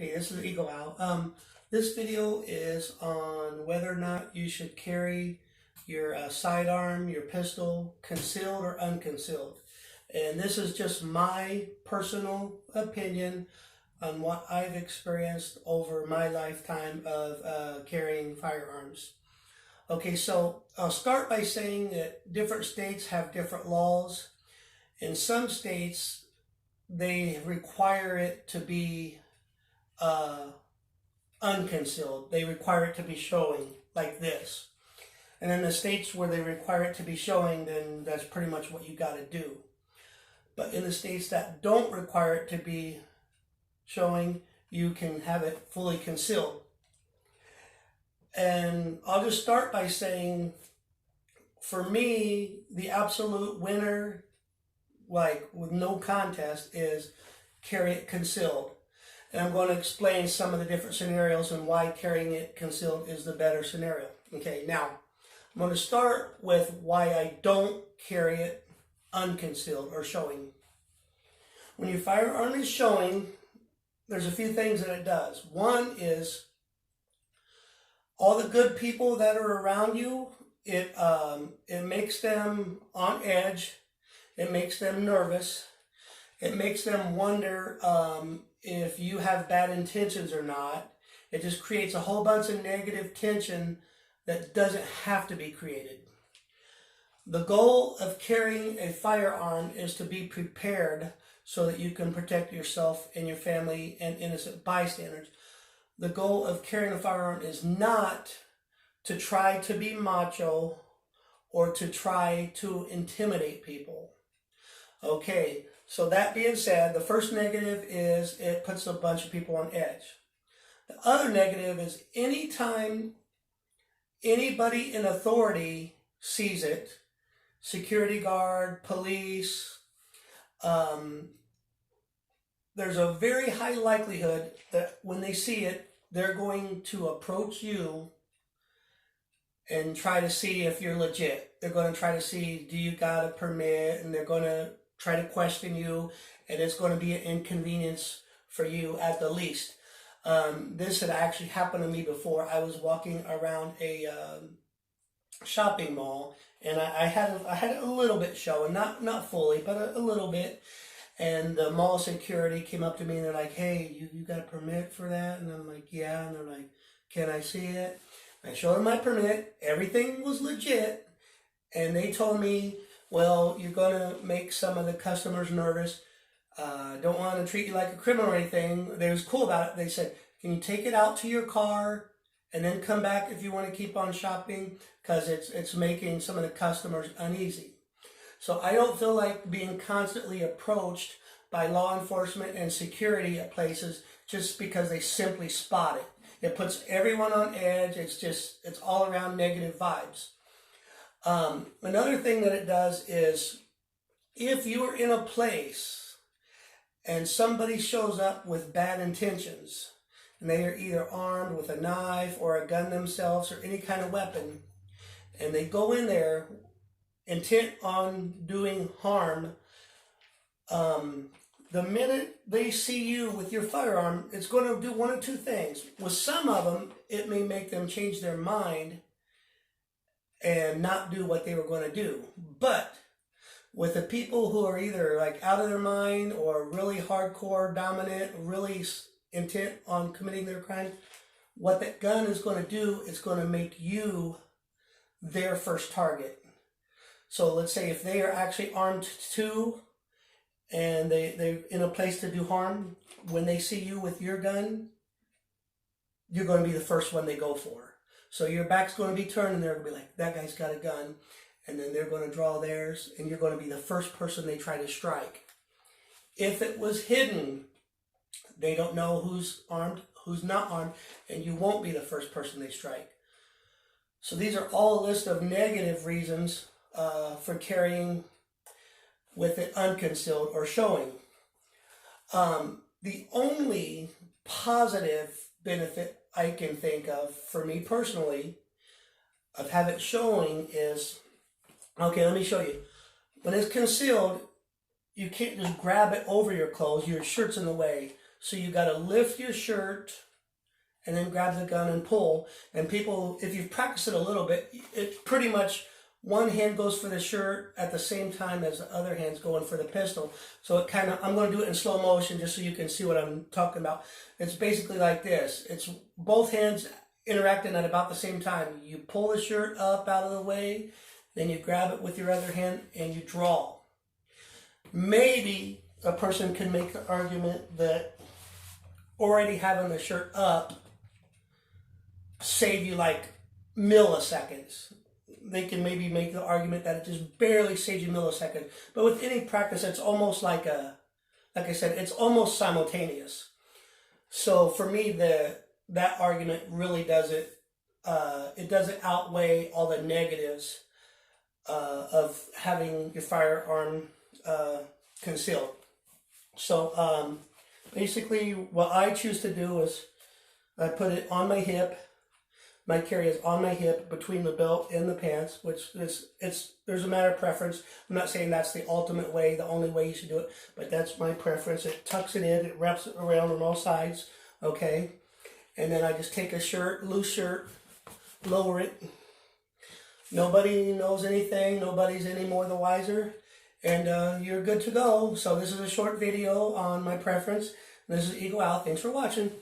Hey, this is Eagle Owl. This video is on whether or not you should carry your sidearm, your pistol, concealed or unconcealed. And this is just my personal opinion on what I've experienced over my lifetime of carrying firearms. Okay, so I'll start by saying that different states have different laws. In some states, they require it to be unconcealed. They require it to be showing like this. And in the states where they require it to be showing, then that's pretty much what you got to do. But in the states that don't require it to be showing, you can have it fully concealed. And I'll just start by saying, for me, the absolute winner, like with no contest, is carry it concealed. And I'm going to explain some of the different scenarios and why carrying it concealed is the better scenario. Okay, now I'm going to start with why I don't carry it unconcealed or showing. When your firearm is showing, there's a few things that it does. One is all the good people that are around you, it makes them on edge. It makes them nervous. It makes them wonder if you have bad intentions or not. It just creates a whole bunch of negative tension that doesn't have to be created. The goal of carrying a firearm is to be prepared so that you can protect yourself and your family and innocent bystanders. The goal of carrying a firearm is not to try to be macho or to try to intimidate people. Okay, so that being said, the first negative is it puts a bunch of people on edge. The other negative is anytime anybody in authority sees it, security guard, police, there's a very high likelihood that when they see it, they're going to approach you and try to see if you're legit. They're going to try to see, do you got a permit? And they're going to try to question you, and it's going to be an inconvenience for you at the least. This had actually happened to me before. I was walking around a shopping mall, and I had a little bit showing, not fully, but a little bit. And the mall security came up to me and they're like, "Hey, you got a permit for that?" And I'm like, "Yeah." And they're like, "Can I see it?" I showed them my permit. Everything was legit. And they told me, "Well, you're going to make some of the customers nervous. Don't want to treat you like a criminal or anything." They was cool about it. They said, "Can you take it out to your car and then come back if you want to keep on shopping? Because it's making some of the customers uneasy." So I don't feel like being constantly approached by law enforcement and security at places just because they simply spot it. It puts everyone on edge. It's all around negative vibes. Another thing that it does is if you are in a place and somebody shows up with bad intentions and they are either armed with a knife or a gun themselves or any kind of weapon, and they go in there intent on doing harm, the minute they see you with your firearm, it's going to do one of two things. With some of them, it may make them change their mind and not do what they were going to do. But with the people who are either like out of their mind or really hardcore dominant, really intent on committing their crime, what that gun is going to do is going to make you their first target. So let's say if they are actually armed too and they're in a place to do harm, when they see you with your gun, you're going to be the first one they go for. So your back's going to be turned and they're going to be like, "That guy's got a gun." And then they're going to draw theirs and you're going to be the first person they try to strike. If it was hidden, they don't know who's armed, who's not armed, and you won't be the first person they strike. So these are all a list of negative reasons for carrying with it unconcealed or showing. The only positive benefit I can think of for me personally of have it showing is, okay, let me show you. When it's concealed, you can't just grab it over your clothes. Your shirt's in the way. So you got to lift your shirt and then grab the gun and pull. And people, if you've practiced it a little bit, it pretty much one hand goes for the shirt at the same time as the other hand's going for the pistol. So it kind of, I'm going to do it in slow motion just so you can see what I'm talking about. It's basically like this. It's both hands interacting at about the same time. You pull the shirt up out of the way, then you grab it with your other hand and you draw. Maybe a person can make the argument that already having the shirt up save you like milliseconds. They can maybe make the argument that it just barely saves you milliseconds. But with any practice, it's almost like I said, it's almost simultaneous. So for me, that argument really doesn't, it doesn't outweigh all the negatives of having your firearm concealed. So basically what I choose to do is I put it on my hip. My carry is on my hip between the belt and the pants, which there's a matter of preference. I'm not saying that's the ultimate way, the only way you should do it, but that's my preference. It tucks it in, it wraps it around on all sides, okay? And then I just take a shirt, loose shirt, lower it. Nobody knows anything, nobody's any more the wiser, and you're good to go. So this is a short video on my preference. This is Eagle Owl. Thanks for watching.